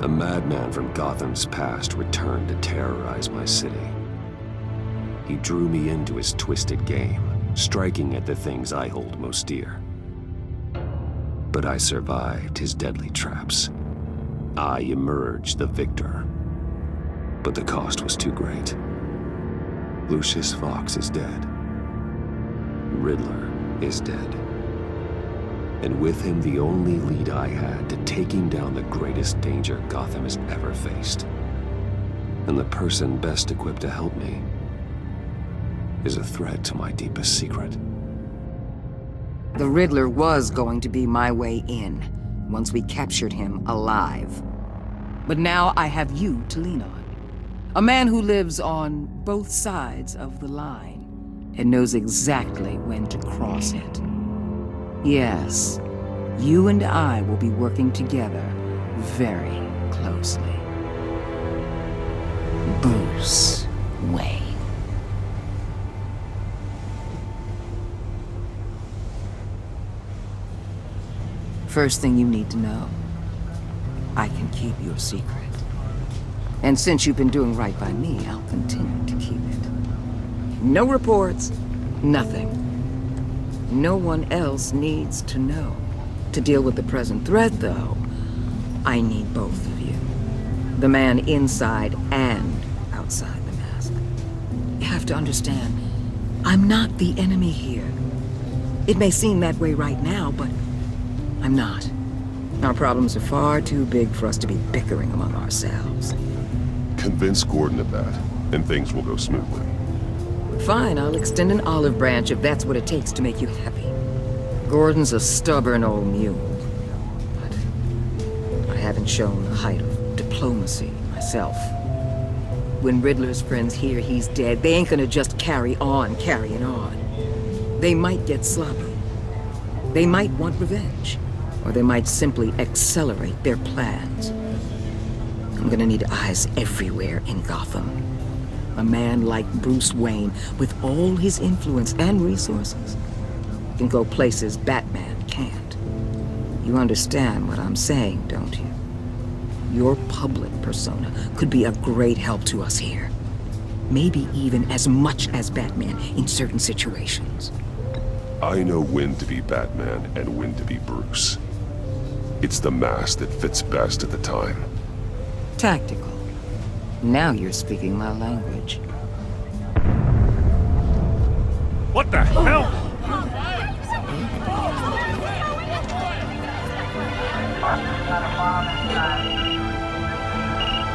A madman from Gotham's past returned to terrorize my city. He drew me into his twisted game, striking at the things I hold most dear. But I survived his deadly traps. I emerged the victor. But the cost was too great. Lucius Fox is dead. Riddler is dead. And with him the only lead I had to taking down the greatest danger Gotham has ever faced. And the person best equipped to help me is a threat to my deepest secret. The Riddler was going to be my way in, once we captured him alive. But now I have you to lean on. A man who lives on both sides of the line and knows exactly when to cross it. Yes, you and I will be working together very closely. Bruce Wayne. First thing you need to know, I can keep your secret. And since you've been doing right by me, I'll continue to keep it. No reports, nothing. No one else needs to know. To deal with the present threat, though, I need both of you. The man inside and outside the mask. You have to understand, I'm not the enemy here. It may seem that way right now, but I'm not. Our problems are far too big for us to be bickering among ourselves. Convince Gordon of that, and things will go smoothly. Fine, I'll extend an olive branch if that's what it takes to make you happy. Gordon's a stubborn old mule, but I haven't shown the height of diplomacy myself. When Riddler's friends hear he's dead, they ain't gonna just carry on carrying on. They might get sloppy. They might want revenge, or they might simply accelerate their plans. I'm gonna need eyes everywhere in Gotham. A man like Bruce Wayne, with all his influence and resources, can go places Batman can't. You understand what I'm saying, don't you? Your public persona could be a great help to us here. Maybe even as much as Batman in certain situations. I know when to be Batman and when to be Bruce. It's the mask that fits best at the time. Tactical. Now you're speaking my language. What the hell?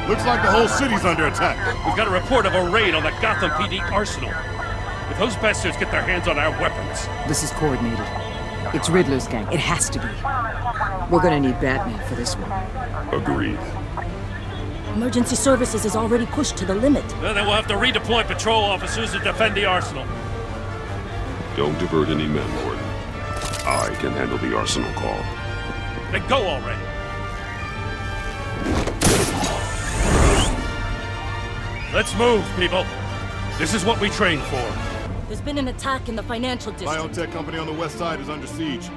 Looks like the whole city's under attack. We've got a report of a raid on the Gotham PD arsenal. If those bastards get their hands on our weapons... This is coordinated. It's Riddler's gang. It has to be. We're gonna need Batman for this one. Agreed. Emergency services is already pushed to the limit. Then we'll have to redeploy patrol officers to defend the arsenal. Don't divert any men, Gordon. I can handle the arsenal call. Then go already. Let's move, people. This is what we trained for. There's been an attack in the financial district. Biotech company on the west side is under siege.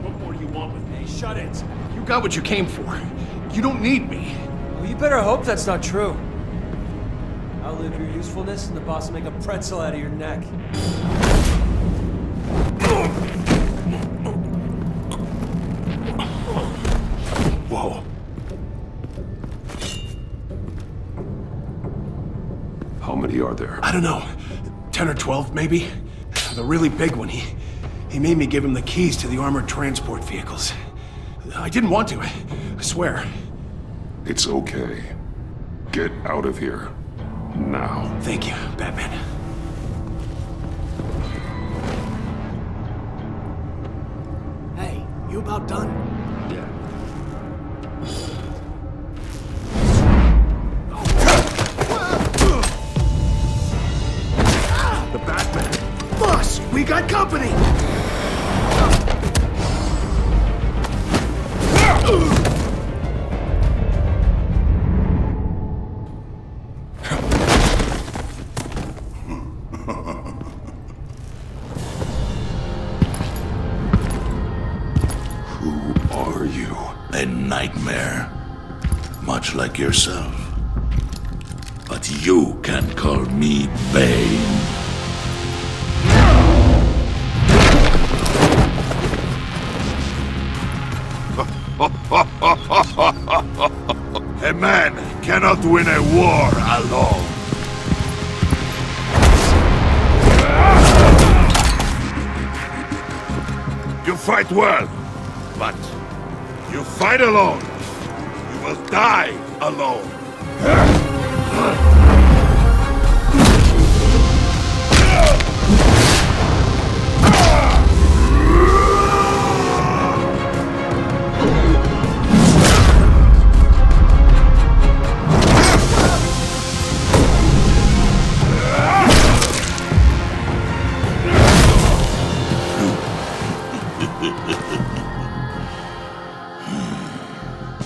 What more do you want with me? Shut it! You got what you came for. You don't need me. Well, you better hope that's not true. Outlive your usefulness, and the boss will make a pretzel out of your neck. Whoa. How many are there? I don't know. 10 or 12, maybe. The really big one, he made me give him the keys to the armored transport vehicles. I didn't want to, I swear. It's okay. Get out of here. Now. Thank you, Batman. Hey, you about done? Yeah. The Batman! Boss, we got company! Who are you? A nightmare. Much like yourself. But you can call me Bane. A man cannot win a war alone. You fight well, but you fight alone. You will die alone.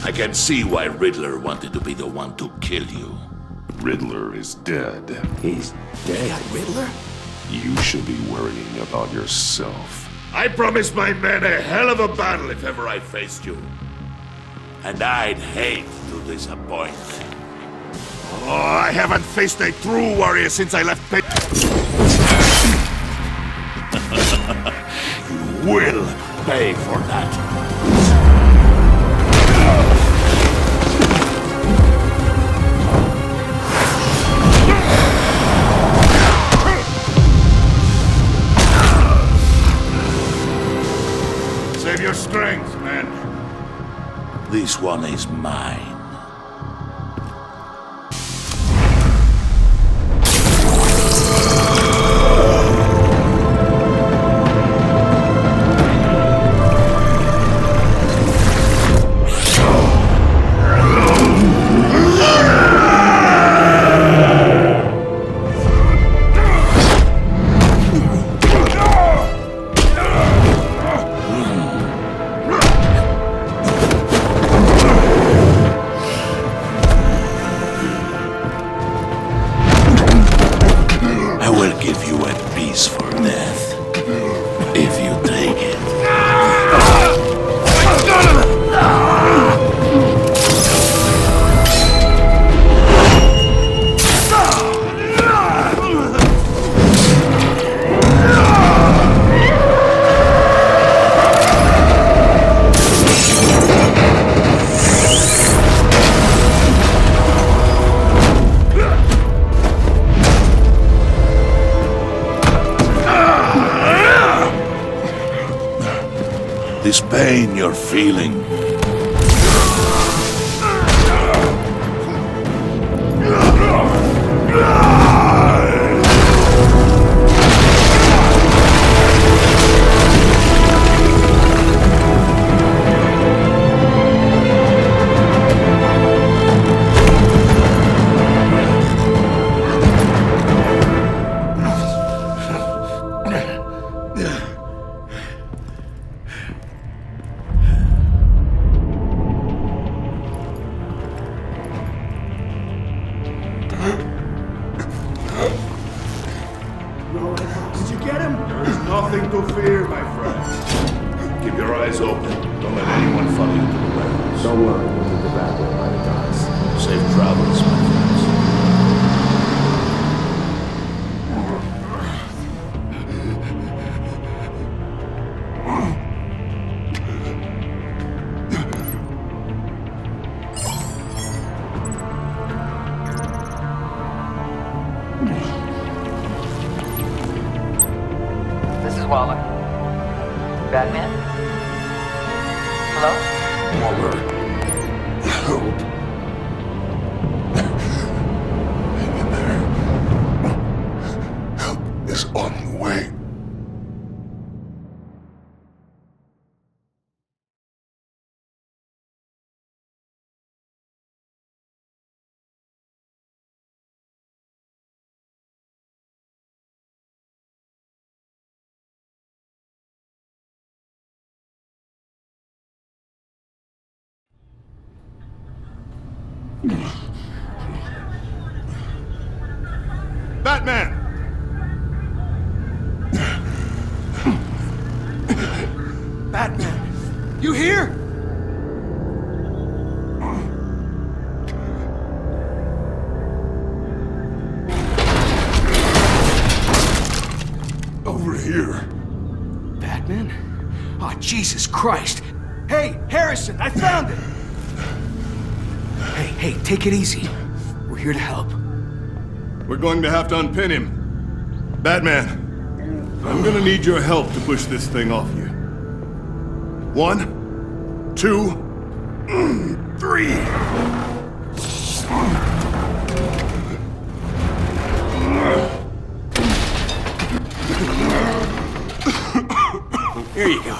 I can see why Riddler wanted to be the one to kill you. Riddler is dead. He's dead. Riddler? You should be worrying about yourself. I promised my men a hell of a battle if ever I faced you. And I'd hate to disappoint. Oh, I haven't faced a true warrior since I left You will pay for that. Save your strength, man. This one is mine. This pain you're feeling. Waller. Batman? Hello? Waller. Help. Hang in there. Help is on the way. Batman! Batman! You here? Over here. Batman? Oh, Jesus Christ! Hey, Harrison, I found it! Hey, take it easy. We're here to help. We're going to have to unpin him. Batman, I'm gonna need your help to push this thing off you. 1, 2, 3. Here you go.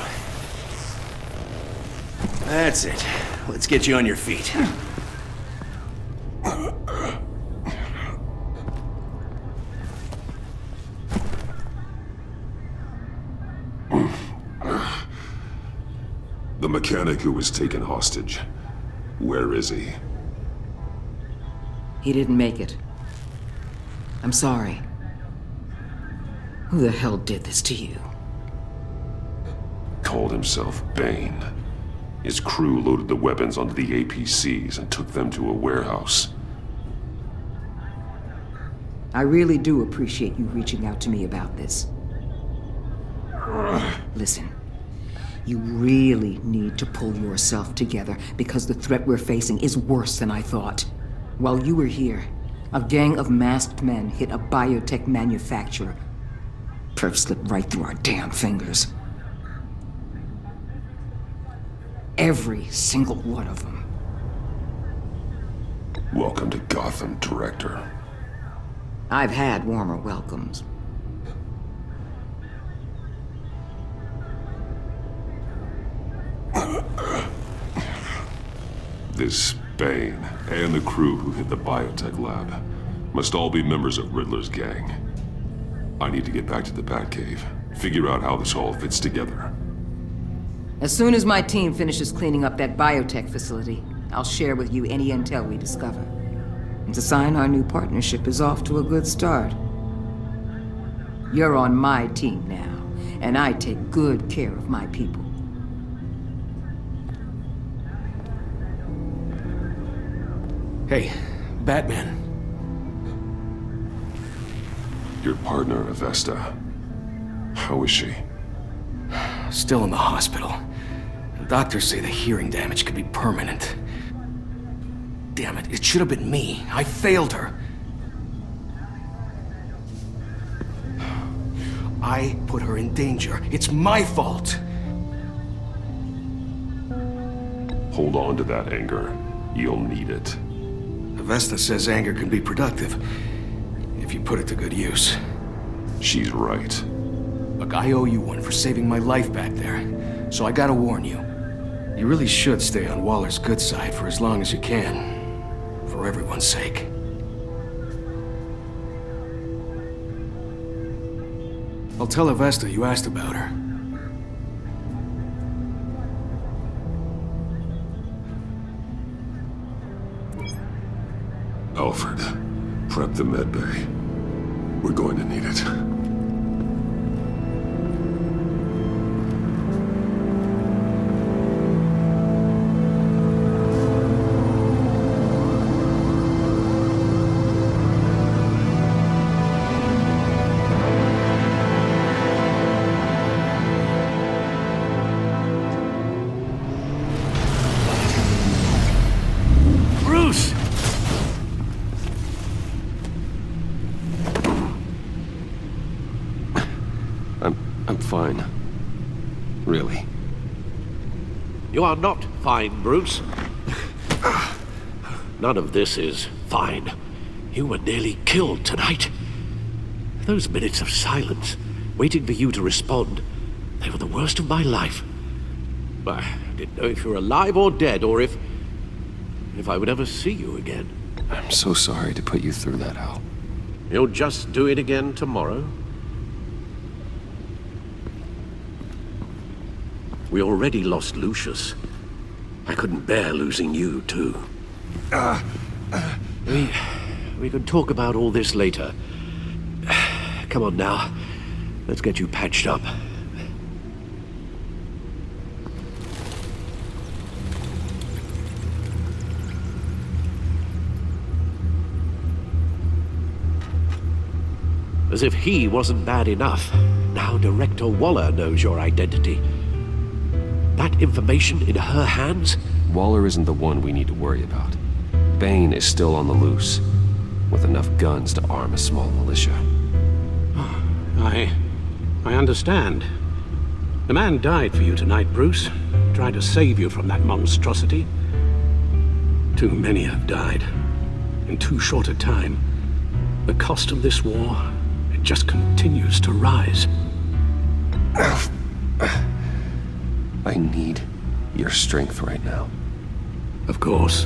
That's it. Let's get you on your feet. The mechanic who was taken hostage. Where is he? He didn't make it. I'm sorry. Who the hell did this to you? Called himself Bane. His crew loaded the weapons onto the APCs and took them to a warehouse. I really do appreciate you reaching out to me about this. Listen, you really need to pull yourself together because the threat we're facing is worse than I thought. While you were here, a gang of masked men hit a biotech manufacturer. Perf slipped right through our damn fingers. Every single one of them. Welcome to Gotham, Director. I've had warmer welcomes. This Bane and the crew who hit the biotech lab must all be members of Riddler's gang. I need to get back to the Batcave, figure out how this all fits together. As soon as my team finishes cleaning up that biotech facility, I'll share with you any intel we discover. And it's a sign our new partnership is off to a good start. You're on my team now, and I take good care of my people. Hey, Batman. Your partner, Avesta. How is she? Still in the hospital. The doctors say the hearing damage could be permanent. Damn it, it should have been me. I failed her. I put her in danger. It's my fault. Hold on to that anger. You'll need it. Avesta says anger can be productive, if you put it to good use. She's right. Look, I owe you one for saving my life back there, so I gotta warn you. You really should stay on Waller's good side for as long as you can. For everyone's sake. I'll tell Avesta you asked about her. Alfred, prep the med bay. We're going to need it. fine. Really. You are not fine, Bruce. None of this is fine. You were nearly killed tonight. Those minutes of silence, waiting for you to respond, they were the worst of my life. I didn't know if you were alive or dead, or if I would ever see you again. I'm so sorry to put you through that, Al. You'll just do it again tomorrow? We already lost Lucius. I couldn't bear losing you, too. We could talk about all this later. Come on now. Let's get you patched up. As if he wasn't bad enough, now Director Waller knows your identity. That information in her hands? Waller isn't the one we need to worry about. BANE is still on the loose, with enough guns to arm a small militia. I understand. The man died for you tonight, Bruce. Tried to save you from that monstrosity. Too many have died. In too short a time. The cost of this war, it just continues to rise. I need your strength right now. Of course.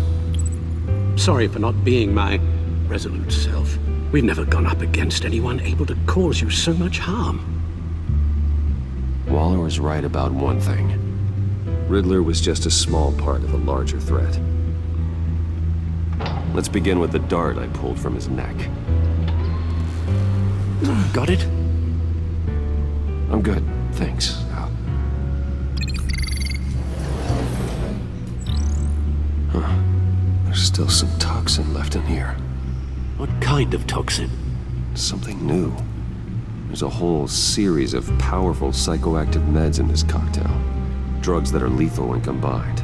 Sorry for not being my resolute self. We've never gone up against anyone able to cause you so much harm. Waller was right about one thing. Riddler was just a small part of a larger threat. Let's begin with the dart I pulled from his neck. Got it? I'm good, thanks, Al. Huh. There's still some toxin left in here. What kind of toxin? Something new. There's a whole series of powerful psychoactive meds in this cocktail. Drugs that are lethal when combined.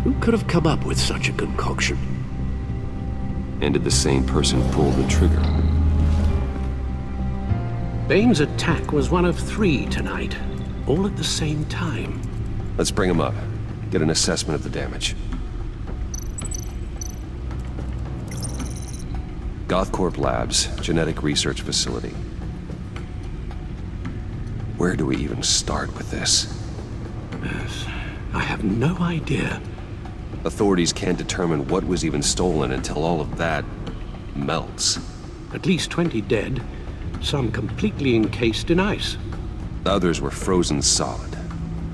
Who could have come up with such a concoction? And did the same person pull the trigger? Bane's attack was one of 3 tonight, all at the same time. Let's bring him up. Get an assessment of the damage. Gothcorp Labs, genetic research facility. Where do we even start with this? Yes, I have no idea. Authorities can't determine what was even stolen until all of that melts. At least 20 dead, some completely encased in ice. Others were frozen solid.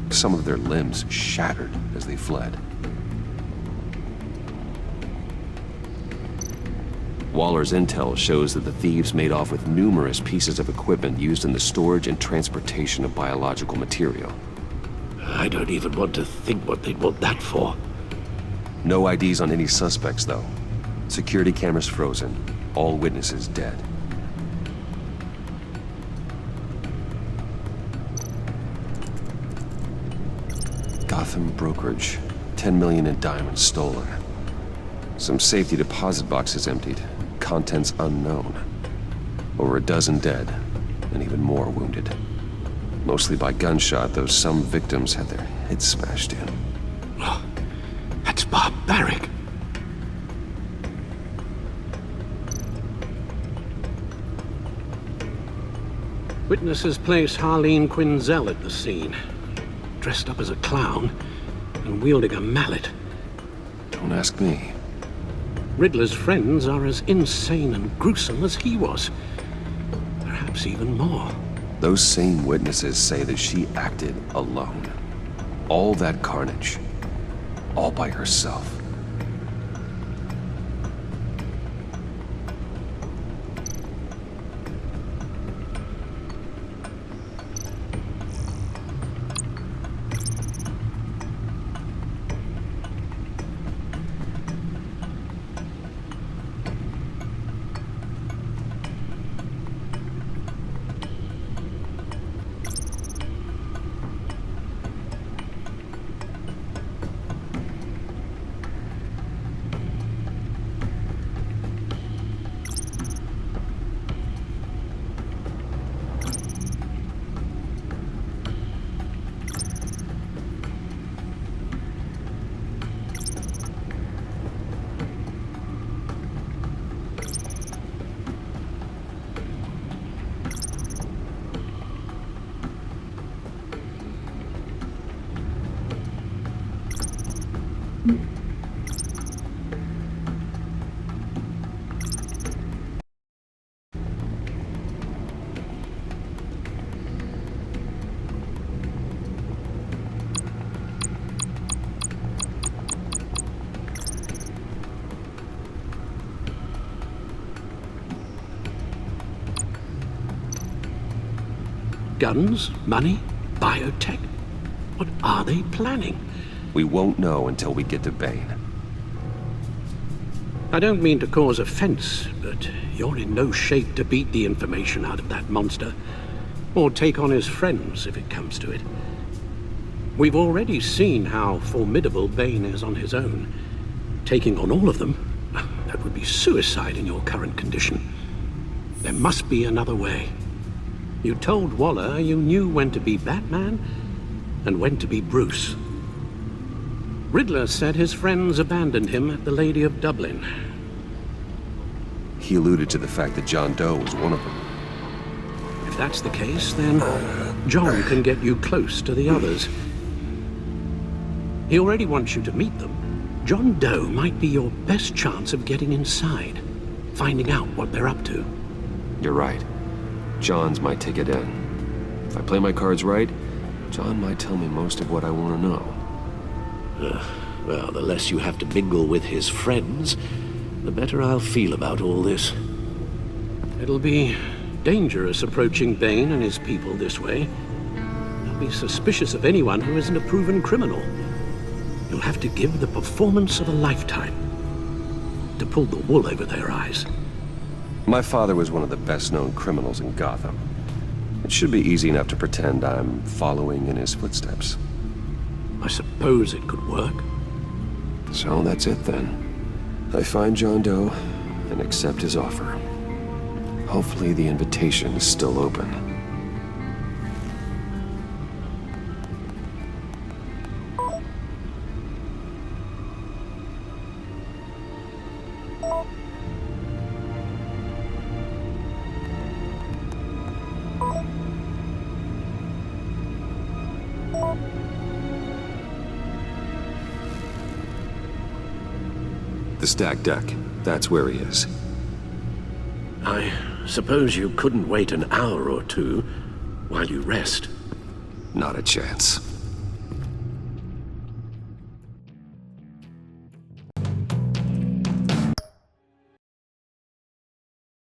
Some of their limbs shattered as they fled. Waller's intel shows that the thieves made off with numerous pieces of equipment used in the storage and transportation of biological material. I don't even want to think what they'd want that for. No IDs on any suspects, though. Security cameras frozen. All witnesses dead. Gotham brokerage. 10 million in diamonds stolen. Some safety deposit boxes emptied. Contents unknown. Over a dozen dead, and even more wounded. Mostly by gunshot, though some victims had their heads smashed in. Oh, that's barbaric. Witnesses place Harleen Quinzel at the scene, dressed up as a clown and wielding a mallet. Don't ask me. Riddler's friends are as insane and gruesome as he was. Perhaps even more. Those same witnesses say that she acted alone. All that carnage. All by herself. Guns? Money? Biotech? What are they planning? We won't know until we get to Bane. I don't mean to cause offense, but you're in no shape to beat the information out of that monster, or take on his friends if it comes to it. We've already seen how formidable Bane is on his own. Taking on all of them, that would be suicide in your current condition. There must be another way. You told Waller you knew when to be Batman and when to be Bruce. Riddler said his friends abandoned him at the Lady of Dublin. He alluded to the fact that John Doe was one of them. If that's the case, then John can get you close to the others. He already wants you to meet them. John Doe might be your best chance of getting inside, finding out what they're up to. You're right. John's my ticket in. If I play my cards right, John might tell me most of what I want to know. Well, the less you have to mingle with his friends, the better I'll feel about all this. It'll be dangerous approaching Bane and his people this way. They'll be suspicious of anyone who isn't a proven criminal. You'll have to give the performance of a lifetime to pull the wool over their eyes. My father was one of the best-known criminals in Gotham. It should be easy enough to pretend I'm following in his footsteps. I suppose it could work. So that's it then. I find John Doe and accept his offer. Hopefully the invitation is still open. The stacked deck. That's where he is. I suppose you couldn't wait an hour or two while you rest. Not a chance.